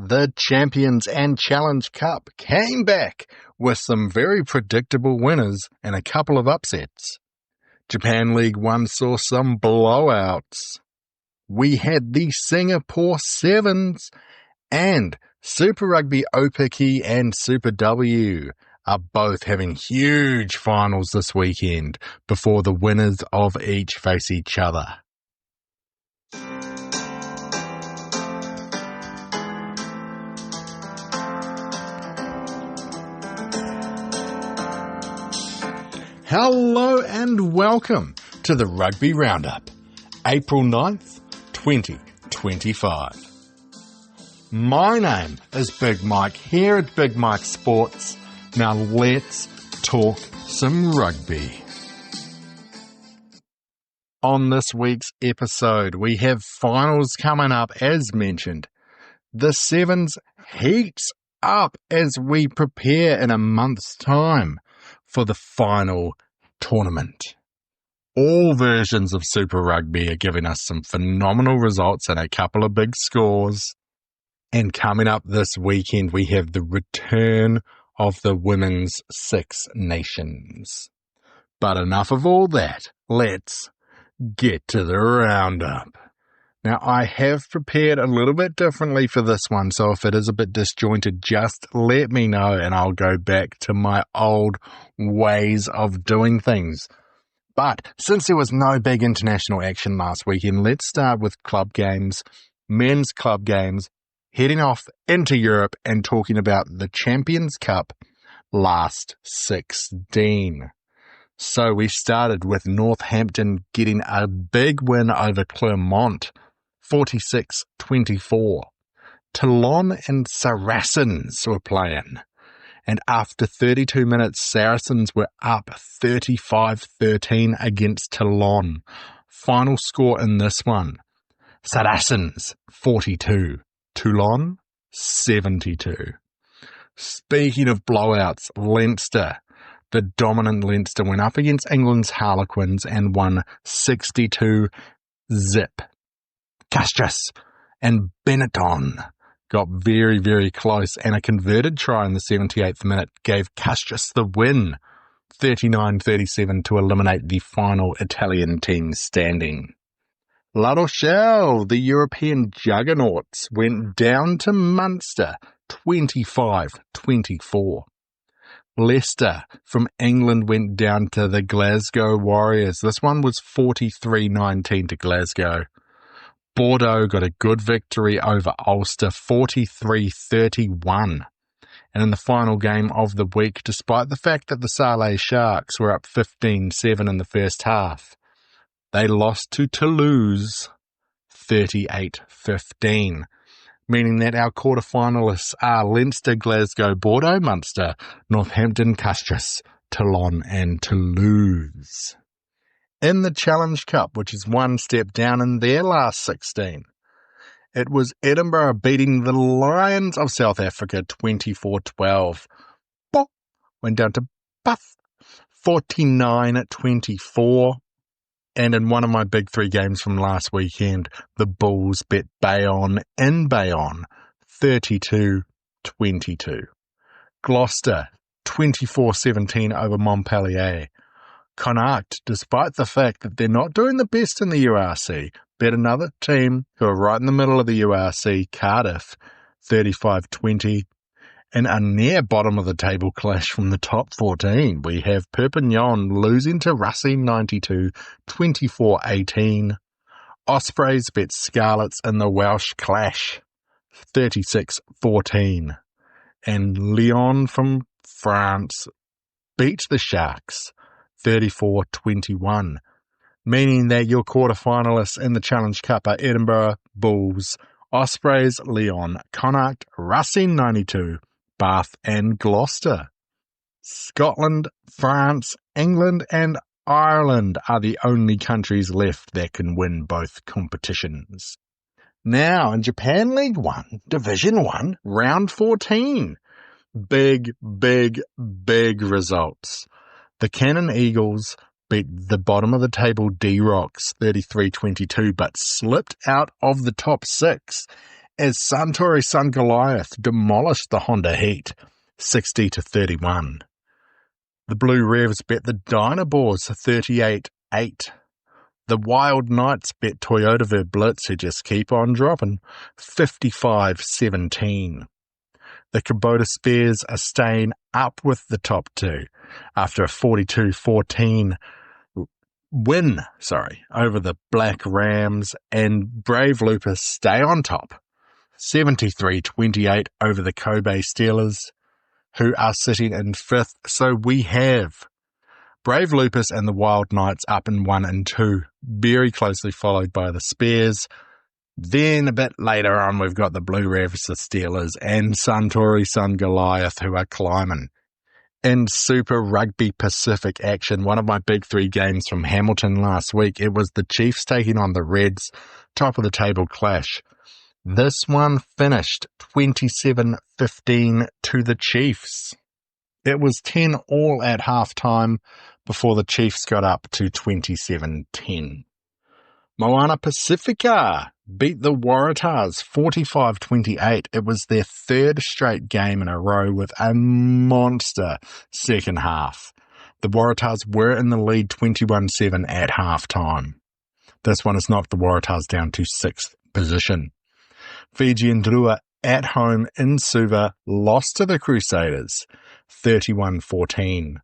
The Champions and Challenge Cup came back with some very predictable winners and a couple of upsets. Japan League 1 saw some blowouts. We had the Singapore Sevens, and Super Rugby Aupiki and Super W are both having huge finals this weekend before the winners of each face each other. Hello and welcome to the Rugby Roundup, April 9th, 2025. My name is Big Mike here at Big Mike Sports. Now let's talk some rugby. On this week's episode, we have finals coming up as mentioned. The Sevens heats up as we prepare in a month's time for the final tournament. All versions of Super Rugby are giving us some phenomenal results and a couple of big scores. And coming up this weekend, we have the return of the Women's Six Nations. But enough of all that. Let's get to the roundup. Now, I have prepared a little bit differently for this one, so if it is a bit disjointed, just let me know and I'll go back to my old ways of doing things. But since there was no big international action last weekend, let's start with club games, men's club games, heading off into Europe and talking about the Champions Cup last 16. So we started with Northampton getting a big win over Clermont, 46-24. Toulon and Saracens were playing, and after 32 minutes, Saracens were up 35-13 against Toulon. Final score in this one, Saracens 42, Toulon 72. Speaking of blowouts, Leinster. The dominant Leinster went up against England's Harlequins and won 62-0. Castries and Benetton got very, very close, and a converted try in the 78th minute gave Castries the win, 39-37, to eliminate the final Italian team standing. La Rochelle, the European juggernauts, went down to Munster, 25-24. Leicester from England went down to the Glasgow Warriors. This one was 43-19 to Glasgow. Bordeaux got a good victory over Ulster, 43-31. And in the final game of the week, despite the fact that the Salé Sharks were up 15-7 in the first half, they lost to Toulouse 38-15, meaning that our quarterfinalists are Leinster, Glasgow, Bordeaux, Munster, Northampton, Castries, Toulon and Toulouse. In the Challenge Cup, which is one step down in their last 16, it was Edinburgh beating the Lions of South Africa 24-12. Went down to Bath 49-24. And in one of my big three games from last weekend, the Bulls bet Bayonne in Bayonne 32-22. Gloucester 24-17 over Montpellier. Connacht, despite the fact that they're not doing the best in the URC, bet another team who are right in the middle of the URC, Cardiff, 35-20. In a near bottom of the table clash from the top 14, we have Perpignan losing to Racine 92, 24-18. Ospreys bet Scarlets in the Welsh clash, 36-14. And Lyon from France beat the Sharks, 34-21, meaning that your quarterfinalists in the Challenge Cup are Edinburgh, Bulls, Ospreys, Lyon, Connacht, Racine 92, Bath and Gloucester. Scotland, France, England and Ireland are the only countries left that can win both competitions. Now in Japan League 1, Division 1, Round 14. Big results. The Cannon Eagles beat the bottom of the table D-Rocks 33-22, but slipped out of the top six as Suntory Sun Goliath demolished the Honda Heat 60-31. The Blue Revs bet the Dynabors 38-8. The Wild Knights bet Toyota Verblitz, who just keep on dropping, 55-17. The Kubota Spears are staying up with the top two after a 42-14 win, over the Black Rams, and Brave Lupus stay on top, 73-28 over the Kobe Steelers, who are sitting in fifth. So we have Brave Lupus and the Wild Knights up in 1 and 2, very closely followed by the Spears. Then a bit later on, we've got the Blue Revs, the Steelers, and Suntory Sun Goliath, who are climbing. In Super Rugby Pacific action, one of my big 3 games from Hamilton last week, it was the Chiefs taking on the Reds, top of the table clash. This one finished 27-15 to the Chiefs. It was 10-all at halftime before the Chiefs got up to 27-10. Moana Pacifica beat the Waratahs 45-28. It was their 3rd straight game in a row with a monster second half. The Waratahs were in the lead 21-7 at halftime. This one has knocked the Waratahs down to 6th position. Fijian Drua at home in Suva lost to the Crusaders 31-14.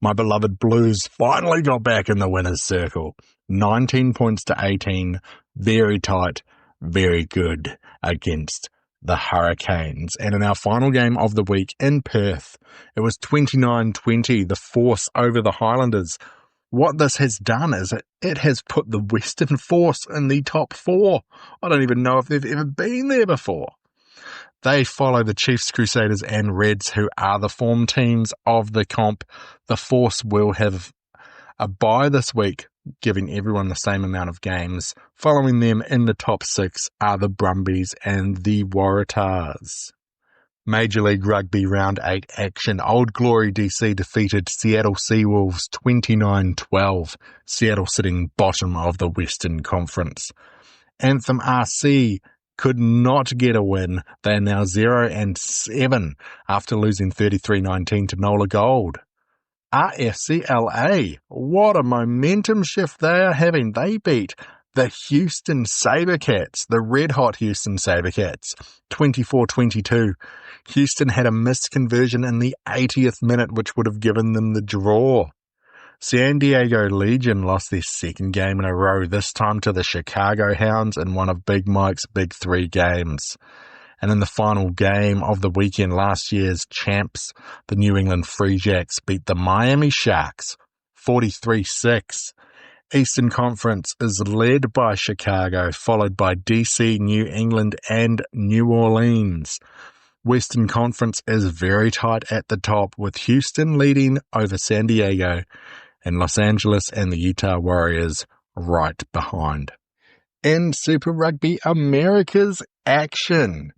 My beloved Blues finally got back in the winner's circle. 19 points to 18. Very tight, very good against the Hurricanes. And in our final game of the week in Perth, it was 29-20, the Force over the Highlanders. What this has done is it has put the Western Force in the top 4. I don't even know if they've ever been there before. They follow the Chiefs, Crusaders, and Reds, who are the form teams of the comp. The Force will have a bye this week, giving everyone the same amount of games. Following them in the top 6 are the Brumbies and the Waratahs. Major League Rugby Round 8 action. Old Glory DC defeated Seattle Seawolves 29-12. Seattle sitting bottom of the Western Conference. Anthem RC could not get a win. They are now 0-7 after losing 33-19 to Nola Gold. RFCLA, what a momentum shift they are having. They beat the Houston Sabercats, the red-hot Houston Sabercats, 24-22. Houston had a missed conversion in the 80th minute, which would have given them the draw. San Diego Legion lost their 2nd game in a row, this time to the Chicago Hounds in one of Big Mike's big 3 games. And in the final game of the weekend, last year's champs, the New England Free Jacks beat the Miami Sharks 43-6. Eastern Conference is led by Chicago, followed by DC, New England, and New Orleans. Western Conference is very tight at the top, with Houston leading over San Diego and Los Angeles and the Utah Warriors right behind. In Super Rugby America's action,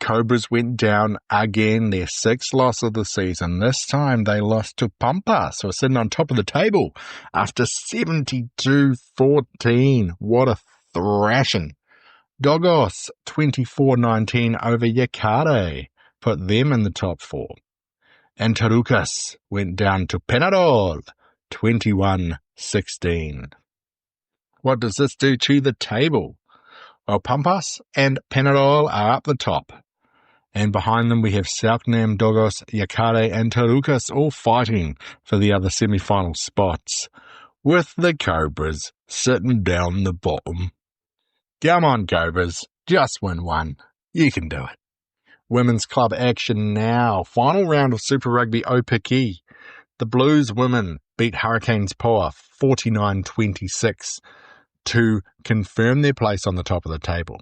Cobras went down again, their 6th loss of the season. This time they lost to Pampas, who are sitting on top of the table after 72-14. What a thrashing. Dogos 24-19 over Yakare put them in the top 4. And Tarukas went down to Penarol 21-16. What does this do to the table? Well, Pampas and Penarol are up the top. And behind them we have Selknam, Dogos, Yakare and Tarukas all fighting for the other semi-final spots, with the Cobras sitting down the bottom. Come on, Cobras, just win one. You can do it. Women's club action now. Final round of Super Rugby Aupiki. The Blues women beat Hurricanes Poa 49-26 to confirm their place on the top of the table.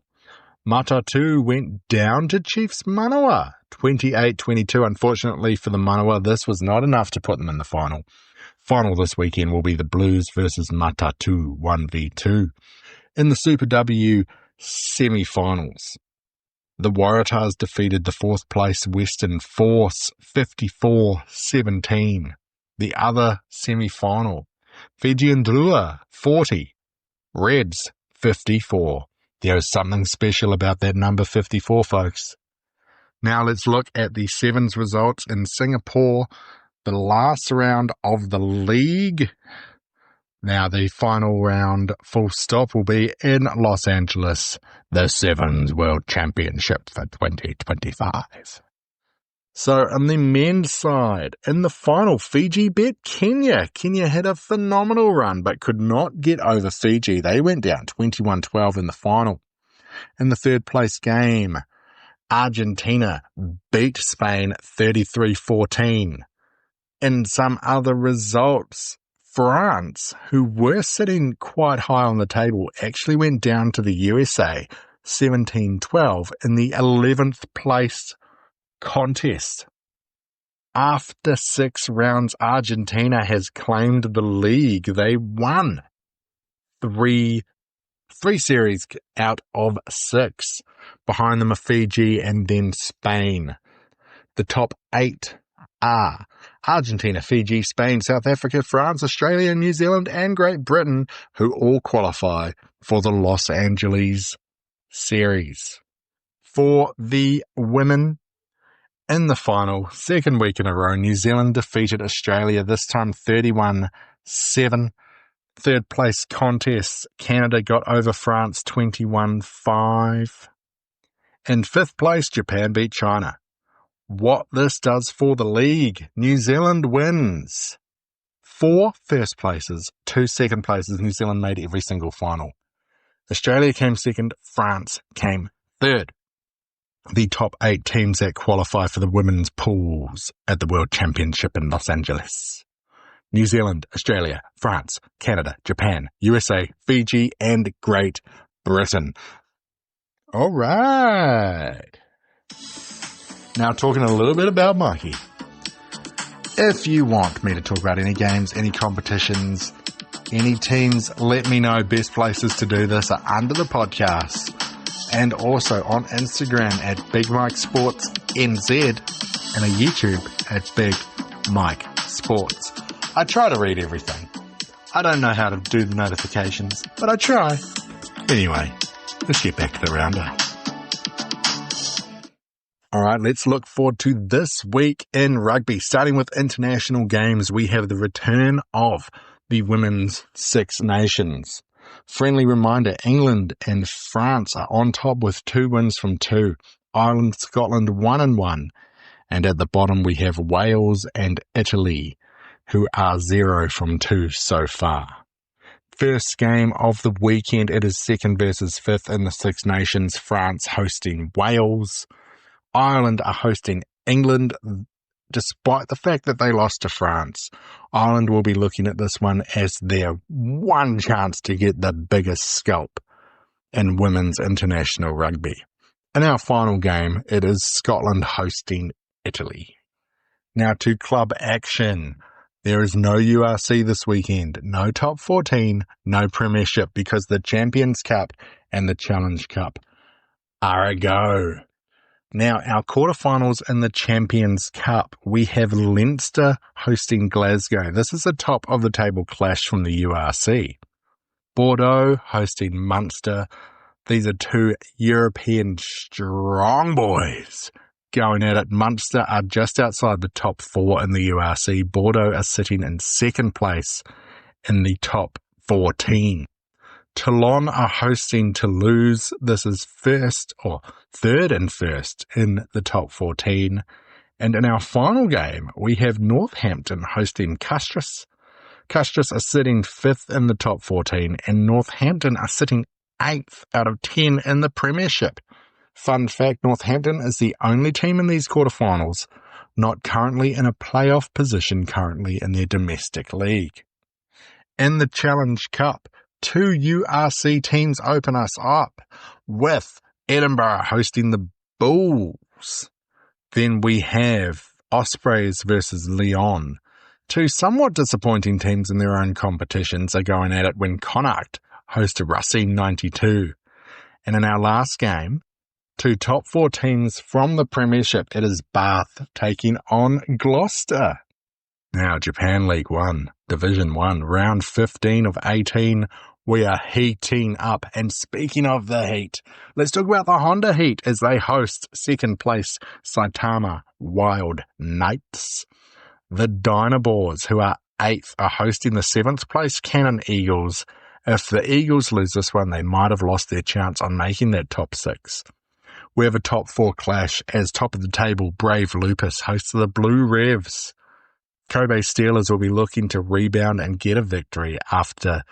Matatu went down to Chiefs Manawa 28-22. Unfortunately for the Manawa, this was not enough to put them in the final. Final this weekend will be the Blues versus Matatu 1v2. In the Super W semi-finals, the Waratahs defeated the 4th place Western Force 54-17. The other semi-final, Fijian Drua 40, Reds 54. There is something special about that number 54, folks. Now let's look at the sevens results in Singapore, the last round of the league. Now the final round, full stop, will be in Los Angeles, the Sevens World Championship for 2025. So on the men's side, in the final, Fiji beat Kenya. Kenya had a phenomenal run, but could not get over Fiji. They went down 21-12 in the final. In the third place game, Argentina beat Spain 33-14. In some other results, France, who were sitting quite high on the table, actually went down to the USA 17-12 in the 11th place contest. After 6 rounds, Argentina has claimed the league. They won three series out of 6. Behind them are Fiji and then Spain. The top 8 are Argentina, Fiji, Spain, South Africa, France, Australia, New Zealand, and Great Britain, who all qualify for the Los Angeles series. For the women, in the final, second week in a row, New Zealand defeated Australia, this time 31-7. Third place contest, Canada got over France 21-5. In fifth place, Japan beat China. What this does for the league, New Zealand wins. 4 first places, 2 second places. New Zealand made every single final. Australia came second, France came third. The top 8 teams that qualify for the women's pools at the World Championship in Los Angeles. New Zealand, Australia, France, Canada, Japan, USA, Fiji, and Great Britain. All right. Now talking a little bit about Mikey. If you want me to talk about any games, any competitions, any teams, let me know. Best places to do this are under the podcast. And also on Instagram at Big Mike Sports NZ and a YouTube at Big Mike Sports. I try to read everything. I don't know how to do the notifications, but I try. Anyway, let's get back to the roundup. All right, let's look forward to this week in rugby. Starting with international games, we have the return of the Women's Six Nations. Friendly reminder, England and France are on top with 2 wins from 2. Ireland, Scotland 1-1. And at the bottom we have Wales and Italy, who are 0 from 2 so far. First game of the weekend, it is second versus fifth in the Six Nations. France hosting Wales. Ireland are hosting England. Despite the fact that they lost to France, Ireland will be looking at this one as their one chance to get the biggest scalp in women's international rugby. In our final game, it is Scotland hosting Italy. Now to club action. There is no URC this weekend, no top 14, no premiership, because the Champions Cup and the Challenge Cup are a go. Now, our quarterfinals in the Champions Cup, we have Leinster hosting Glasgow. This is a top of the table clash from the URC. Bordeaux hosting Munster. These are 2 European strong boys going at it. Munster are just outside the top 4 in the URC. Bordeaux are sitting in second place in the top 14. Toulon are hosting Toulouse. This is third and first in the top 14. And in our final game, we have Northampton hosting Castries. Castries are sitting 5th in the top 14, and Northampton are sitting 8th out of 10 in the Premiership. Fun fact, Northampton is the only team in these quarterfinals not currently in a playoff position currently in their domestic league. In the Challenge Cup, 2 URC teams open us up, with Edinburgh hosting the Bulls. Then we have Ospreys versus Lyon. 2 somewhat disappointing teams in their own competitions are going at it when Connacht host Racine 92. And in our last game, 2 top 4 teams from the Premiership. It is Bath taking on Gloucester. Now, Japan League 1, Division 1, round 15 of 18. We are heating up, and speaking of the heat, let's talk about the Honda Heat as they host second place Saitama Wild Knights. The Dynabors, who are 8th, are hosting the 7th place Cannon Eagles. If the Eagles lose this one, they might have lost their chance on making that top 6. We have a top 4 clash as top of the table Brave Lupus hosts the Blue Revs. Kobe Steelers will be looking to rebound and get a victory after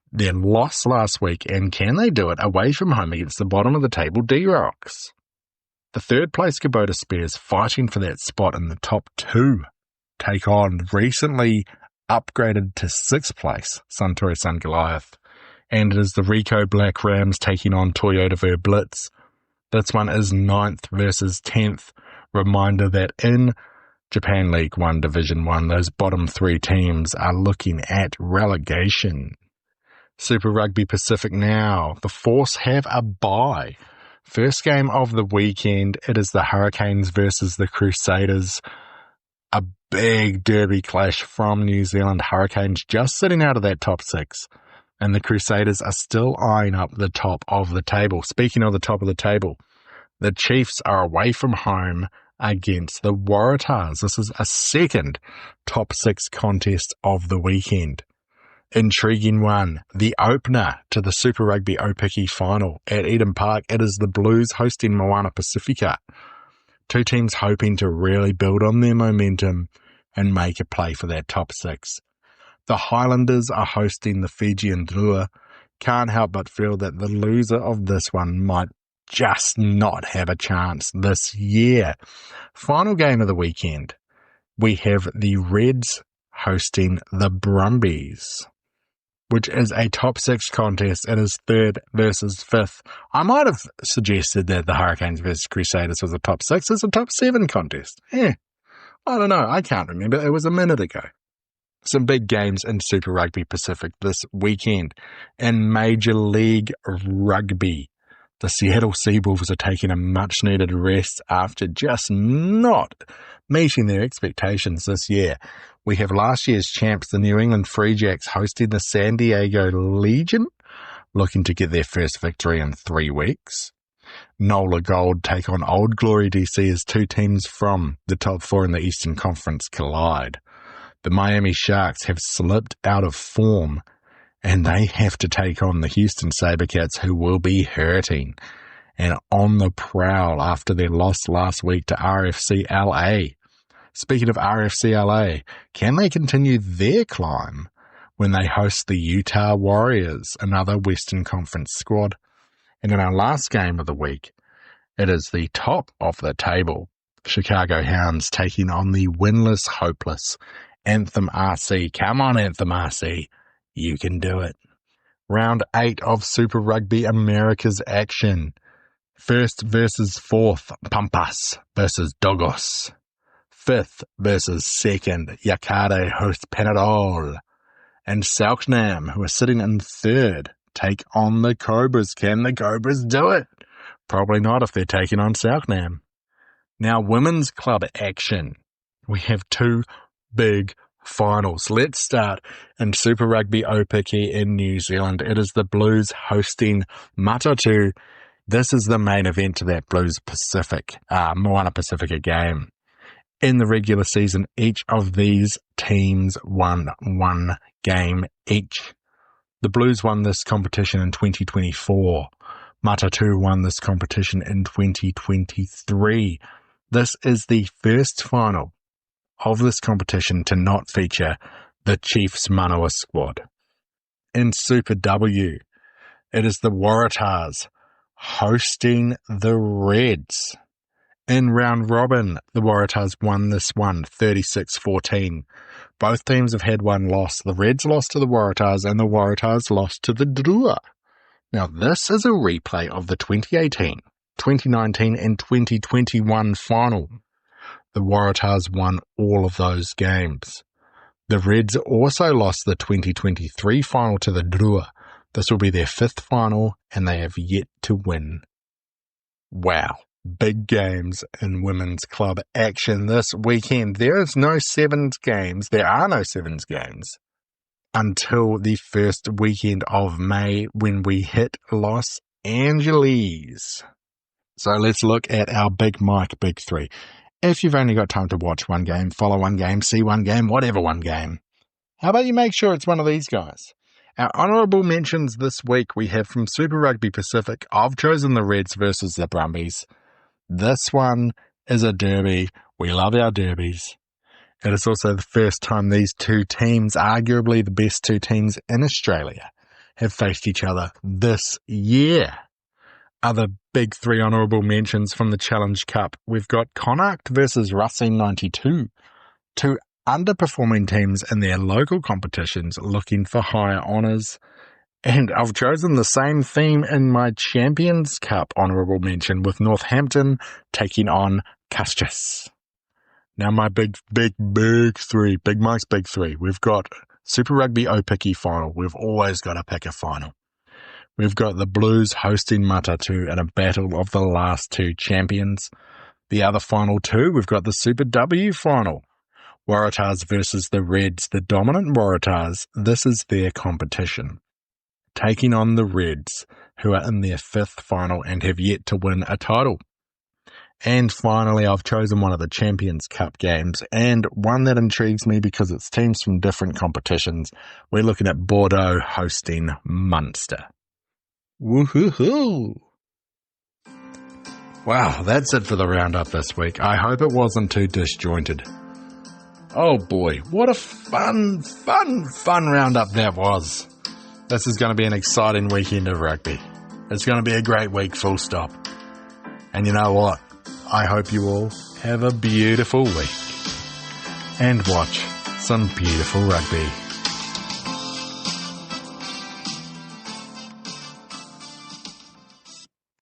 their loss last week, and can they do it away from home against the bottom of the table D-Rocks? The 3rd place Kubota Spears, fighting for that spot in the top 2, take on recently upgraded to 6th place Suntory Sun Goliath, and it is the Ricoh Black Rams taking on Toyota Ver Blitz. This one is 9th versus 10th. Reminder that in Japan League 1 Division 1, those bottom 3 teams are looking at relegation. Super Rugby Pacific now. The Force have a bye. First game of the weekend, it is the Hurricanes versus the Crusaders. A big derby clash from New Zealand. Hurricanes just sitting out of that top 6. And the Crusaders are still eyeing up the top of the table. Speaking of the top of the table, the Chiefs are away from home against the Waratahs. This is a second top 6 contest of the weekend. Intriguing one, the opener to the Super Rugby Aupiki final at Eden Park. It is the Blues hosting Moana Pacifica. 2 teams hoping to really build on their momentum and make a play for that top 6. The Highlanders are hosting the Fijian Drua. Can't help but feel that the loser of this one might just not have a chance this year. Final game of the weekend, we have the Reds hosting the Brumbies, which is a top 6 contest. It is 3rd versus 5th. I might have suggested that the Hurricanes versus Crusaders was a top 6. It's a top 7 contest. I don't know. I can't remember. It was a minute ago. Some big games in Super Rugby Pacific this weekend. In Major League Rugby, the Seattle Seawolves are taking a much-needed rest after just not meeting their expectations this year. We have last year's champs, the New England Free Jacks, hosting the San Diego Legion, looking to get their first victory in 3 weeks. NOLA Gold take on Old Glory DC as 2 teams from the top 4 in the Eastern Conference collide. The Miami Sharks have slipped out of form, and they have to take on the Houston Sabercats, who will be hurting and on the prowl after their loss last week to RFC LA. Speaking of RFC LA, can they continue their climb when they host the Utah Warriors, another Western Conference squad? And in our last game of the week, it is the top of the table, Chicago Hounds taking on the winless, hopeless Anthem RC. Come on, Anthem RC. You can do it. Round 8 of Super Rugby America's action. 1st versus 4th, Pampas versus Dogos. 5th versus 2nd, Yakade host Panadol. And Selknam, who are sitting in 3rd, take on the Cobras. Can the Cobras do it? Probably not if they're taking on Selknam. Now, women's club action. We have 2 big finals. Let's start in Super Rugby Aupiki in New Zealand. It is the Blues hosting Matatu. This is the main event to that Blues Pacific, Moana Pacifica game. In the regular season, each of these teams won 1 game each. The Blues won this competition in 2024. Matatu won this competition in 2023. This is the first final of this competition to not feature the Chiefs Manawa squad. In Super W, it is the Waratahs hosting the Reds. In round robin, the Waratahs won this one 36-14. Both teams have had 1 loss. The Reds lost to the Waratahs and the Waratahs lost to the Drua. Now this is a replay of the 2018, 2019 and 2021 final. The Waratahs won all of those games. The Reds also lost the 2023 final to the Drua. This will be their 5th final, and they have yet to win. Wow, big games in women's club action this weekend. There are no sevens games. until the first weekend of May when we hit Los Angeles. So let's look at our Big Mike Big Three. If you've only got time to watch one game, follow one game, see one game, whatever one game, how about you make sure it's one of these guys? Our honourable mentions this week we have from Super Rugby Pacific. I've chosen the Reds versus the Brumbies. This one is a derby. We love our derbies. It is also the first time these two teams, arguably the best two teams in Australia, have faced each other this year. Other Big Three honourable mentions from the Challenge Cup. We've got Connacht versus Racine 92. Two underperforming teams in their local competitions looking for higher honours. And I've chosen the same theme in my Champions Cup honourable mention with Northampton taking on Castries. Now my big three, Big Mike's Big Three. We've got Super Rugby Aupiki final. We've always got to pick a final. We've got the Blues hosting Matatu in a battle of the last two champions. The other final two, we've got the Super W final. Waratahs versus the Reds, the dominant Waratahs. This is their competition. Taking on the Reds, who are in their fifth final and have yet to win a title. And finally, I've chosen one of the Champions Cup games, and one that intrigues me because it's teams from different competitions. We're looking at Bordeaux hosting Munster. Woohoo! Wow, that's it for the roundup this week. I hope it wasn't too disjointed. Oh boy, what a fun roundup that was. This is going to be an exciting weekend of rugby. It's going to be a great week, full stop. And you know what? I hope you all have a beautiful week and watch some beautiful rugby.